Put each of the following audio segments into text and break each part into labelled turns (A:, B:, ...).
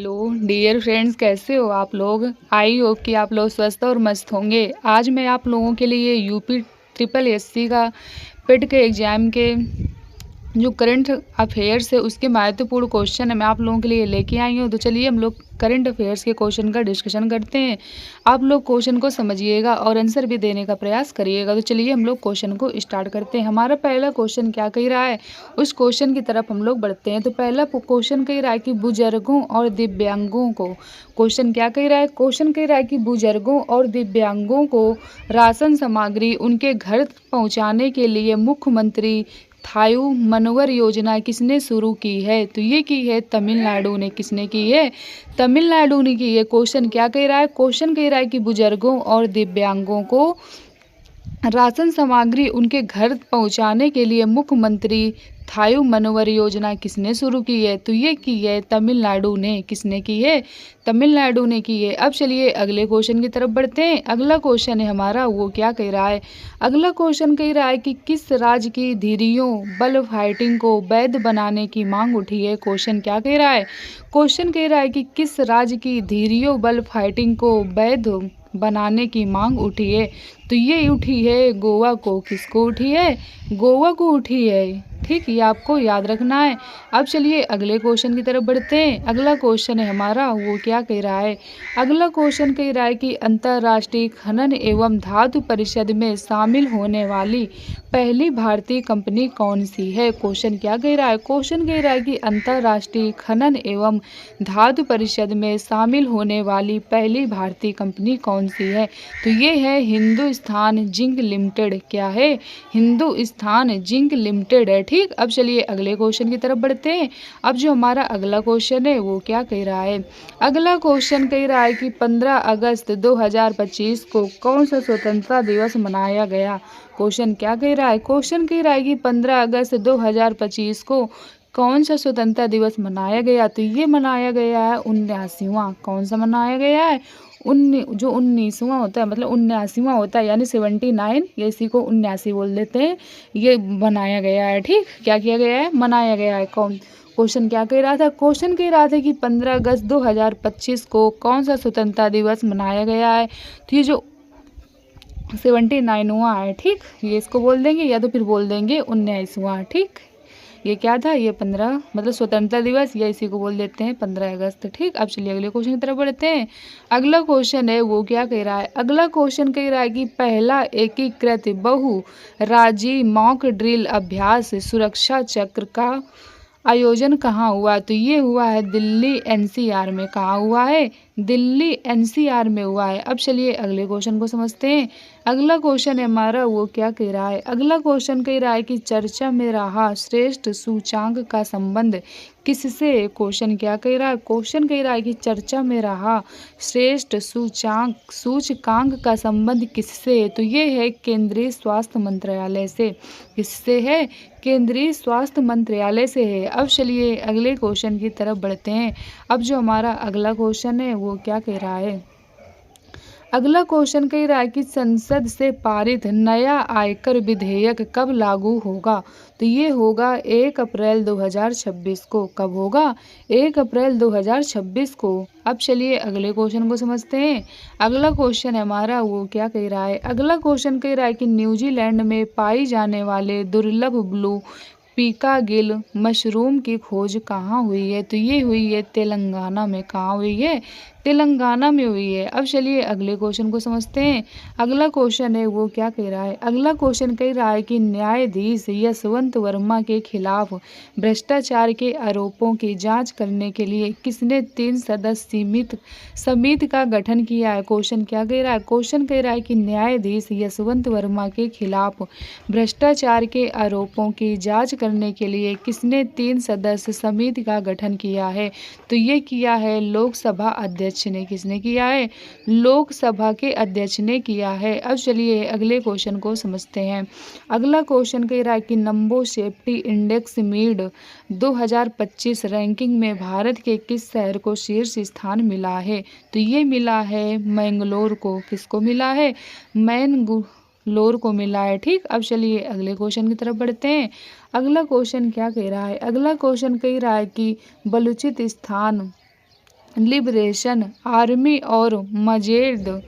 A: Hello dear friends, कैसे हो आप लोग। आई होप कि आप लोग स्वस्थ और मस्त होंगे। आज मैं आप लोगों के लिए यूपी ट्रिपल एससी का पेड के एग्ज़ाम के जो करंट अफेयर्स है उसके महत्वपूर्ण क्वेश्चन है मैं आप लोगों के लिए लेके आई हूँ। तो चलिए हम लोग करंट अफेयर्स के क्वेश्चन का डिस्कशन करते हैं। आप लोग क्वेश्चन को समझिएगा और आंसर भी देने का प्रयास करिएगा। तो चलिए हम लोग क्वेश्चन को स्टार्ट करते हैं। हमारा पहला क्वेश्चन क्या कह रहा है, उस क्वेश्चन की तरफ हम लोग बढ़ते हैं। तो पहला क्वेश्चन कह रहा है कि बुजुर्गों और दिव्यांगों को, क्वेश्चन क्या कह रहा है, क्वेश्चन कह रहा है कि बुजुर्गों और दिव्यांगों को राशन सामग्री उनके घर पहुंचाने के लिए मुख्यमंत्री थायु मनोवर योजना किसने शुरू की है। तो ये की है तमिलनाडु ने। किसने की है, तमिलनाडु ने की है। क्वेश्चन क्या कह रहा है, क्वेश्चन कह रहा है कि बुजुर्गों और दिव्यांगों को राशन सामग्री उनके घर पहुंचाने के लिए मुख्यमंत्री थायु मनोवर योजना किसने शुरू की है। तो ये की है तमिलनाडु ने। किसने की है, तमिलनाडु ने की है। अब चलिए अगले क्वेश्चन की तरफ बढ़ते हैं। अगला क्वेश्चन है हमारा, वो क्या कह रहा है, अगला क्वेश्चन कह रहा है कि किस राज्य की धीरियों बल्ब फाइटिंग को वैध बनाने की मांग उठी है। क्वेश्चन क्या कह रहा है, क्वेश्चन कह रहा है कि किस राज्य की धीरियों बल्ब फाइटिंग को वैध बनाने की मांग उठी है। तो ये उठी है गोवा को। किसको उठी है, गोवा को उठी है। ठीक, ये आपको याद रखना है। अब चलिए अगले क्वेश्चन की तरफ बढ़ते हैं। अगला क्वेश्चन है हमारा, वो क्या कह रहा है, अगला क्वेश्चन कह रहा है कि अंतर्राष्ट्रीय खनन एवं धातु परिषद में शामिल होने वाली पहली भारतीय कंपनी कौन सी है। क्वेश्चन क्या कह रहा है, क्वेश्चन कह रहा है कि अंतर्राष्ट्रीय खनन एवं धातु परिषद में शामिल होने वाली पहली भारतीय कंपनी कौन सी है। तो ये है हिंदुस्तान जिंक लिमिटेड। क्या है, हिंदुस्तान जिंक लिमिटेड है। ठीक, अब चलिए अगले क्वेश्चन की तरफ बढ़ते हैं। अब जो हमारा अगला क्वेश्चन है वो क्या कह रहा है, अगला क्वेश्चन कह रहा है कि 15 अगस्त 2025 को कौन सा स्वतंत्रता दिवस मनाया गया। क्वेश्चन क्या कह रहा है, क्वेश्चन कह रहा है कि 15 अगस्त 2025 को कौन सा स्वतंत्रता दिवस मनाया गया। तो ये मनाया गया है 79वां। कौन सा मनाया गया है, जो 19वां होता है, मतलब 79वां होता है, यानी 79, ये इसी को 79 बोल देते हैं। ये बनाया गया है। ठीक, क्या किया गया है, मनाया गया है। कौन, क्वेश्चन क्या कह रहा था, क्वेश्चन कह रहा था कि 15 अगस्त 2025 को कौन सा स्वतंत्रता दिवस मनाया गया है। तो ये जो 79वां है, ठीक, ये इसको बोल देंगे या तो फिर बोल देंगे 19वां। ठीक, ये क्या था, ये 15 मतलब स्वतंत्रता दिवस, या इसी को बोल देते हैं 15 अगस्त। ठीक, अब चलिए अगले क्वेश्चन की तरफ बढ़ते हैं। अगला क्वेश्चन है वो क्या कह रहा है, अगला क्वेश्चन कह रहा है कि पहला एकीकृत बहु राज्यीय मॉक ड्रिल अभ्यास सुरक्षा चक्र का आयोजन कहाँ हुआ। तो ये हुआ है दिल्ली एनसीआर में। कहाँ हुआ है, दिल्ली एनसीआर में हुआ है। अब चलिए अगले क्वेश्चन को समझते हैं। अगला क्वेश्चन है हमारा, वो क्या कह रहा है, अगला क्वेश्चन कह रहा है कि चर्चा में रहा श्रेष्ठ सूचांक का संबंध किससे। क्वेश्चन क्या कह रहा है, क्वेश्चन कह रहा है कि चर्चा में रहा श्रेष्ठ सूचकांक का संबंध किससे। तो ये है केंद्रीय स्वास्थ्य मंत्रालय से। किससे है, केंद्रीय स्वास्थ्य मंत्रालय से है। अब चलिए अगले क्वेश्चन की तरफ बढ़ते हैं। अब जो हमारा अगला क्वेश्चन है वो क्या कह रहा है, अगला क्वेश्चन कह रहा है कि संसद से पारित नया आयकर विधेयक कब लागू होगा। तो ये होगा 1 अप्रैल 2026 को। कब होगा, 1 अप्रैल 2026 को। अब चलिए अगले क्वेश्चन को समझते हैं। अगला क्वेश्चन हमारा वो क्या कह रहा है, अगला क्वेश्चन कह रहा है कि न्यूजीलैंड में पाई जाने वाले दुर्लभ ब्लू पीका गिल मशरूम की खोज कहाँ हुई है। तो ये हुई है तेलंगाना में। कहाँ हुई है, तेलंगाना में हुई है। अब चलिए अगले क्वेश्चन को समझते हैं। अगला क्वेश्चन है वो क्या कह रहा है, अगला क्वेश्चन कह रहा है कि न्यायाधीश यशवंत वर्मा के खिलाफ भ्रष्टाचार के आरोपों की जांच करने के लिए किसने 3 सदस्य समिति का गठन किया है। क्वेश्चन क्या कह रहा है, क्वेश्चन कह रहा है कि न्यायाधीश यशवंत वर्मा के खिलाफ भ्रष्टाचार के आरोपों की जांच करने के लिए किसने 3 सदस्य समिति का गठन किया है। तो ये किया है लोकसभा अध्यक्ष ने। किसने किया है, लोकसभा के अध्यक्ष ने किया है। अब चलिए अगले क्वेश्चन को समझते हैं। अगला क्वेश्चन कह रहा है कि नंबो सेफ्टी इंडेक्स मीड 2025 रैंकिंग में भारत के किस शहर को शीर्ष स्थान मिला है। तो ये मिला है मैंगलोर को। किसको मिला है, मैंगलोर को मिला है। ठीक, अब चलिए अगले क्वेश्चन की तरफ बढ़ते हैं। अगला क्वेश्चन क्या कह रहा है, अगला क्वेश्चन कह रहा है कि बलूचिस्तान लिबरेशन आर्मी और मजेद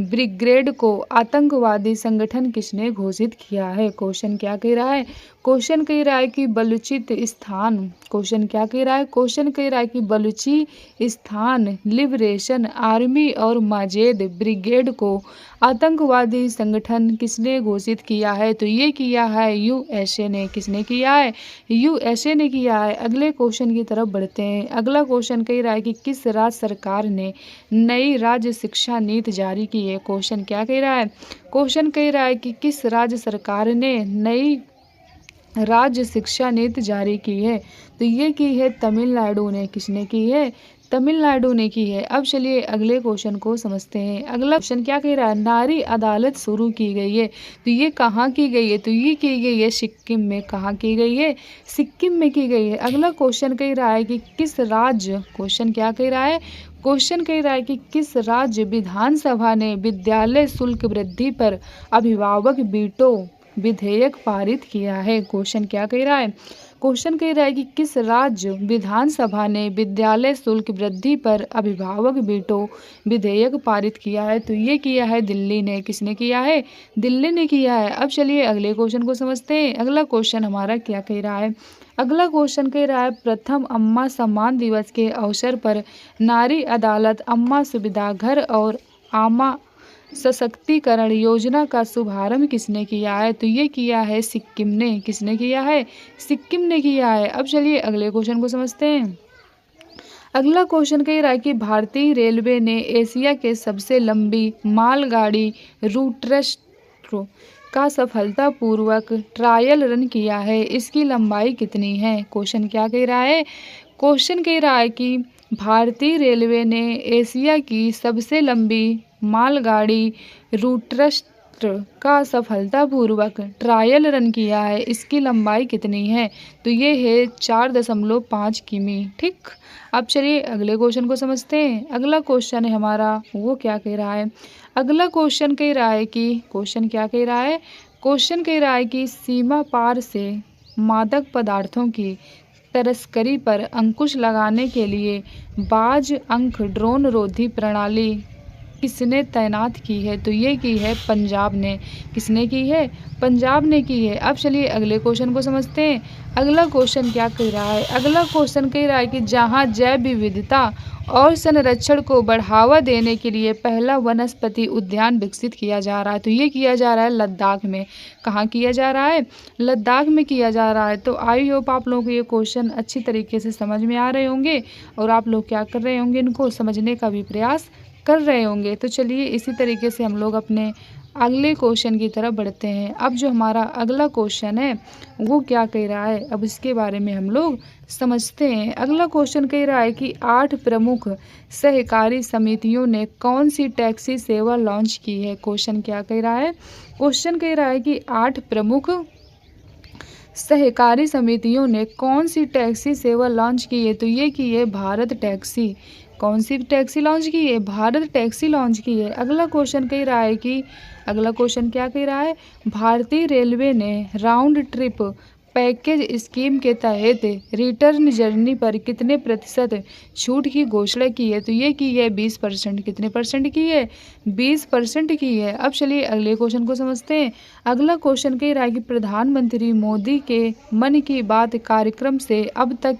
A: ब्रिगेड को आतंकवादी संगठन किसने घोषित किया है? क्वेश्चन क्या कह रहा है? क्वेश्चन कह रहा है कि बलूचिस्तान। क्वेश्चन क्या कह रहा है? क्वेश्चन कह रहा है कि बलूचिस्तान लिबरेशन आर्मी और मजेद ब्रिगेड को आतंकवादी संगठन किसने घोषित किया है? तो ये किया है यूएसए ने। किसने किया है? यूएसए ने किया है। अगले क्वेश्चन की तरफ बढ़ते हैं। अगला क्वेश्चन कह रहा है कि किस राज्य सरकार ने नई राज्य शिक्षा नीति जारी की है? क्वेश्चन क्या कह रहा है? क्वेश्चन कह रहा है कि किस राज्य सरकार ने नई राज्य शिक्षा नीति जारी की है? तो ये की है तमिलनाडु ने। किसने की है? तमिलनाडु ने की है। अब चलिए अगले क्वेश्चन को समझते हैं। अगला क्वेश्चन क्या कह रहा है? नारी अदालत शुरू की गई है। तो ये कहाँ की गई है? तो ये की गई है सिक्किम में। कहाँ की गई है? सिक्किम में की गई है। अगला क्वेश्चन कह रहा है कि किस राज्य, क्वेश्चन क्या कह रहा है? क्वेश्चन कह रहा है कि किस राज्य विधानसभा ने विद्यालय शुल्क वृद्धि पर अभिभावक वीटो विधेयक पारित किया है? क्वेश्चन क्या कह रहा है? क्वेश्चन कह रहा है कि किस राज्य विधानसभा ने विद्यालय शुल्क वृद्धि पर अभिभावक वीटो विधेयक पारित किया है? तो ये किया है दिल्ली ने। किसने किया है? दिल्ली ने किया है। अब चलिए अगले क्वेश्चन को समझते हैं। अगला क्वेश्चन हमारा क्या कह रहा है? अगला क्वेश्चन कह रहा है प्रथम अम्मा सम्मान दिवस के अवसर पर नारी अदालत, अम्मा सुविधा घर और आमा सशक्तिकरण योजना का शुभारंभ किसने किया है? तो ये किया है सिक्किम ने। किसने किया है? सिक्किम ने किया है। अब चलिए अगले क्वेश्चन को समझते हैं। अगला क्वेश्चन कह रहा है कि भारतीय रेलवे ने एशिया के सबसे लंबी मालगाड़ी रूट ट्रस्ट का सफलतापूर्वक ट्रायल रन किया है। इसकी लंबाई कितनी है? क्वेश्चन क्या कह रहा है? क्वेश्चन कह रहा है कि भारतीय रेलवे ने एशिया की सबसे लंबी मालगाड़ी रूट ट्रस्ट का सफलतापूर्वक ट्रायल रन किया है। इसकी लंबाई कितनी है? तो ये है 4.5 किमी। ठीक। अब चलिए अगले क्वेश्चन को समझते हैं। अगला क्वेश्चन है हमारा, वो क्या कह रहा है? अगला क्वेश्चन कह रहा है कि, क्वेश्चन क्या कह रहा है? क्वेश्चन कह रहा है कि सीमा पार से मादक पदार्थों की तस्करी पर अंकुश लगाने के लिए बाज अंक ड्रोन रोधी प्रणाली किसने तैनात की है? तो ये की है पंजाब ने। किसने की है? पंजाब ने की है। अब चलिए अगले क्वेश्चन को समझते हैं। अगला क्वेश्चन क्या कह रहा है? अगला क्वेश्चन कह रहा है कि जहां जैव विविधता और संरक्षण को बढ़ावा देने के लिए पहला वनस्पति उद्यान विकसित किया जा रहा है। तो ये किया जा रहा है लद्दाख में। कहाँ किया जा रहा है? लद्दाख में किया जा रहा है। तो आई होप आप लोगों को ये क्वेश्चन अच्छी तरीके से समझ में आ रहे होंगे और आप लोग क्या कर रहे होंगे, इनको समझने का भी प्रयास कर रहे होंगे। तो चलिए इसी तरीके से हम लोग अपने अगले क्वेश्चन की तरफ बढ़ते हैं। अब जो हमारा अगला क्वेश्चन है वो क्या कह रहा है, अब इसके बारे में हम लोग समझते हैं। अगला क्वेश्चन कह रहा है कि 8 प्रमुख सहकारी समितियों ने कौन सी टैक्सी सेवा लॉन्च की है? क्वेश्चन क्या कह रहा है? क्वेश्चन कह रहा है कि 8 प्रमुख सहकारी समितियों ने कौन सी टैक्सी सेवा लॉन्च की है? तो ये की है भारत टैक्सी। कौन सी टैक्सी लॉन्च की है? भारत टैक्सी लॉन्च की है। अगला क्वेश्चन कह रहा है कि, अगला क्वेश्चन क्या कह रहा है? भारतीय रेलवे ने राउंड ट्रिप पैकेज स्कीम के तहत रिटर्न जर्नी पर कितने प्रतिशत छूट की घोषणा की है? तो ये की है 20%। कितने परसेंट की है? 20% की है। अब चलिए अगले क्वेश्चन को समझते हैं। अगला क्वेश्चन कह रहा है कि प्रधानमंत्री मोदी के मन की बात कार्यक्रम से अब तक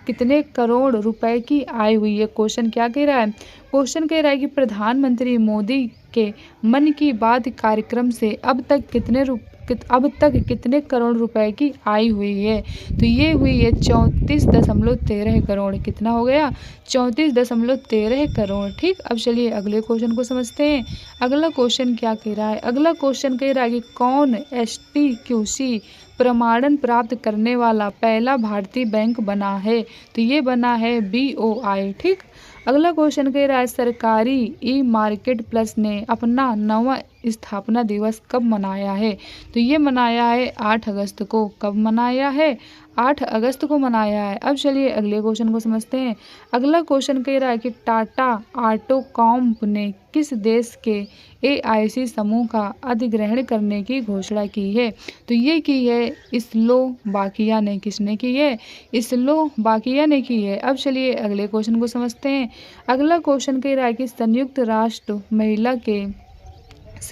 A: कितने करोड़ रुपए की आय हुई है? क्वेश्चन क्या कह रहा है? क्वेश्चन कह रहा है कि प्रधानमंत्री मोदी के मन की बात कार्यक्रम से अब तक कितने करोड़ रुपए की आय हुई है? तो ये हुई है 34.13 करोड़। कितना हो गया? 34.13 करोड़। ठीक। अब चलिए अगले क्वेश्चन को समझते हैं। अगला क्वेश्चन क्या कह रहा है? अगला क्वेश्चन कह रहा है कि कौन STQC प्रमाणन प्राप्त करने वाला पहला भारतीय बैंक बना है? तो ये बना है BOI। ठीक। अगला क्वेश्चन कह रहा है सरकारी ई-मार्केट प्लस ने अपना 9वां स्थापना दिवस कब मनाया है? तो ये मनाया है 8 अगस्त को। कब मनाया है? 8 अगस्त को मनाया है। अब चलिए अगले क्वेश्चन को समझते हैं। अगला क्वेश्चन कह रहा है कि टाटा ऑटोकॉम्प ने किस देश के एआईसी समूह का अधिग्रहण करने की घोषणा की है? तो ये की है स्लोवाकिया ने। किसने की है? स्लोवाकिया ने की है। अब चलिए अगले क्वेश्चन को समझते हैं। अगला क्वेश्चन कह रहा है कि संयुक्त राष्ट्र महिला के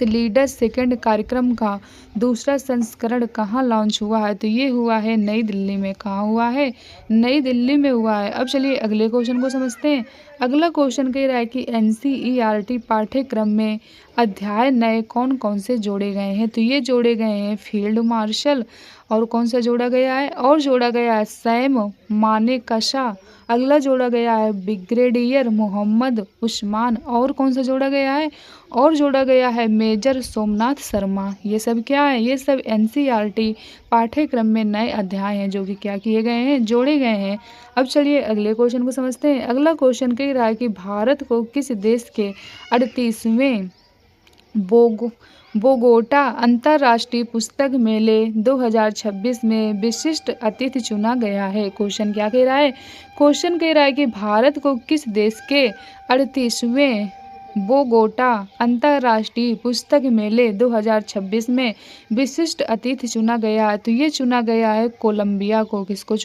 A: लीडर सेकंड कार्यक्रम का दूसरा संस्करण कहाँ लॉन्च हुआ है? तो ये हुआ है नई दिल्ली में। कहाँ हुआ है? नई दिल्ली में हुआ है। अब चलिए अगले क्वेश्चन को समझते हैं। अगला क्वेश्चन कह रहा है कि एनसीईआरटी पाठ्यक्रम में अध्याय नए कौन कौन से जोड़े गए हैं? तो ये जोड़े गए हैं फील्ड मार्शल, और कौन सा जोड़ा गया है? और जोड़ा गया है सैम मानेकशा। अगला जोड़ा गया है ब्रिगेडियर मोहम्मद उस्मान। और कौन सा जोड़ा गया है? और जोड़ा गया है मेजर सोमनाथ शर्मा। ये सब क्या है? ये सब एनसीईआरटी पाठ्यक्रम में नए अध्याय हैं जो कि क्या किए गए हैं? जोड़े गए हैं। अब चलिए अगले क्वेश्चन को समझते हैं। अगला क्वेश्चन कह रहा है कि भारत को किस देश के 38वें बोगोटा अंतर्राष्ट्रीय पुस्तक मेले 2026 में विशिष्ट अतिथि चुना गया है? क्वेश्चन क्या कह रहा है? क्वेश्चन कह रहा है कि भारत को किस देश के 38वें बोगोटा अंतर्राष्ट्रीय पुस्तक मेले 2026 में विशिष्ट अतिथि चुना गया है? तो ये चुना गया है कोलंबिया को। किसको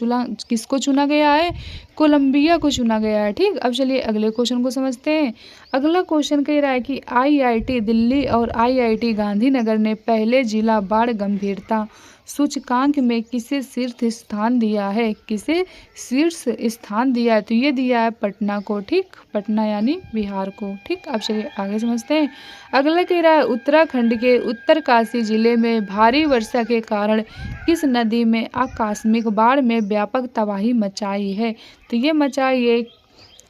A: चुना गया है? कोलंबिया को चुना गया है। ठीक। अब चलिए अगले क्वेश्चन को समझते हैं। अगला क्वेश्चन कह रहा है कि आईआईटी दिल्ली और आईआईटी गांधीनगर ने पहले जिला बाढ़ गंभीरता सूचकांक में किसे शीर्ष स्थान दिया है? किसे शीर्ष स्थान दिया है? तो ये दिया है पटना को। ठीक। पटना यानी बिहार को। ठीक। अब चलिए आगे समझते हैं। अगला कह रहा है उत्तराखंड के उत्तरकाशी जिले में भारी वर्षा के कारण किस नदी में आकस्मिक बाढ़ में व्यापक तबाही मचाई है? तो ये मचाई है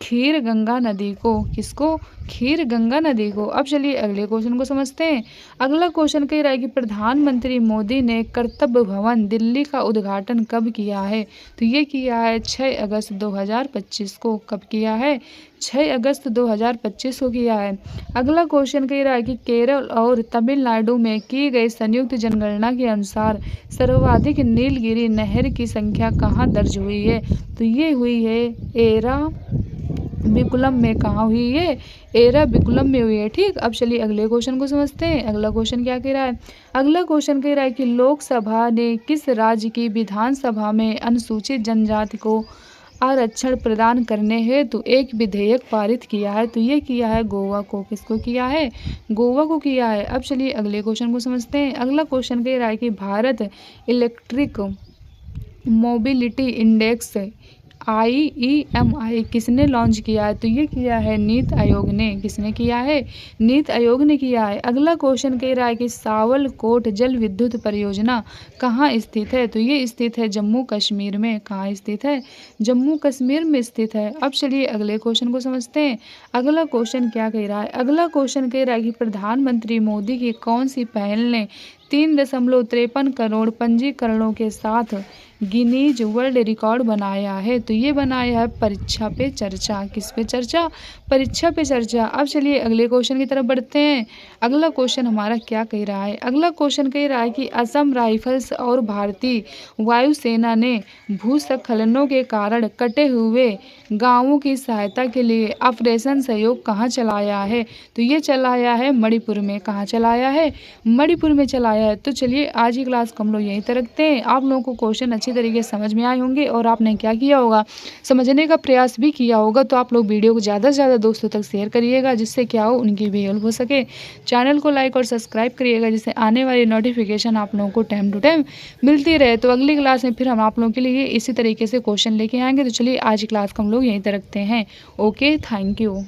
A: खीर गंगा नदी को। किसको? खीर गंगा नदी को। अब चलिए अगले क्वेश्चन को समझते हैं। अगला क्वेश्चन कह रहा है कि प्रधानमंत्री मोदी ने कर्तव्य भवन दिल्ली का उद्घाटन कब किया है? तो ये किया है 6 अगस्त 2025 को। कब किया है? 6 अगस्त 2025 को किया है। अगला क्वेश्चन कह रहा है कि केरल और तमिलनाडु में की गई संयुक्त जनगणना के अनुसार सर्वाधिक नीलगिरी नहर की संख्या कहाँ दर्ज हुई है? तो ये हुई है एराविकुलम में। कहाँ हुई है? एराविकुलम में हुई है। ठीक। अब चलिए अगले क्वेश्चन को समझते हैं। अगला क्वेश्चन क्या कह रहा है? अगला क्वेश्चन कह रहा है कि लोकसभा ने किस राज्य की विधानसभा में अनुसूचित जनजाति को आरक्षण प्रदान करने हेतु एक विधेयक पारित किया है? तो ये किया है गोवा को। किसको किया है? गोवा को किया है। अब चलिए अगले क्वेश्चन को समझते हैं। अगला क्वेश्चन कह रहा है कि Bharat electric mobility index IEMI किसने लॉन्च किया है? तो ये किया है नीति आयोग ने। किसने किया है? नीति आयोग ने किया है। अगला क्वेश्चन कह रहा है कि सावलकोट जल विद्युत परियोजना कहाँ स्थित है? तो ये स्थित है जम्मू कश्मीर में। कहाँ स्थित है? जम्मू कश्मीर में स्थित है। अब चलिए अगले क्वेश्चन को समझते हैं। अगला क्वेश्चन क्या कह रहा है? अगला क्वेश्चन कह रहा है कि प्रधानमंत्री मोदी की कौन सी पहल ने 3.53 करोड़ पंजीकरणों के साथ गिनीज वर्ल्ड रिकॉर्ड बनाया है? तो ये बनाया है परीक्षा पे चर्चा। किस पे चर्चा? परीक्षा पे चर्चा। अब चलिए अगले क्वेश्चन की तरफ बढ़ते हैं। अगला क्वेश्चन हमारा क्या कह रहा है? अगला क्वेश्चन कह रहा है कि असम राइफल्स और भारतीय वायुसेना ने भूस्खलनों के कारण कटे हुए गांवों की सहायता के लिए ऑपरेशन सहयोग कहाँ चलाया है? तो ये चलाया है मणिपुर में। कहाँ चलाया है? मणिपुर में चलाया है। तो चलिए आज की क्लास को हम लोग यहीं तक रखते हैं। आप लोगों को क्वेश्चन अच्छी तरीके से समझ में आए होंगे और आपने क्या किया होगा? समझने का प्रयास भी किया होगा। तो आप लोग वीडियो को ज़्यादा से ज़्यादा दोस्तों तक शेयर करिएगा, जिससे क्या हो उनकी भी हेल्प हो सके। चैनल को लाइक और सब्सक्राइब करिएगा, जिससे आने वाली नोटिफिकेशन आप लोगों को टाइम टू टाइम मिलती रहे। तो अगली क्लास में फिर हम आप लोगों के लिए इसी तरीके से क्वेश्चन लेके आएंगे। तो चलिए आज की क्लास को हम लोग यहीं तक रखते हैं। Okay, thank you.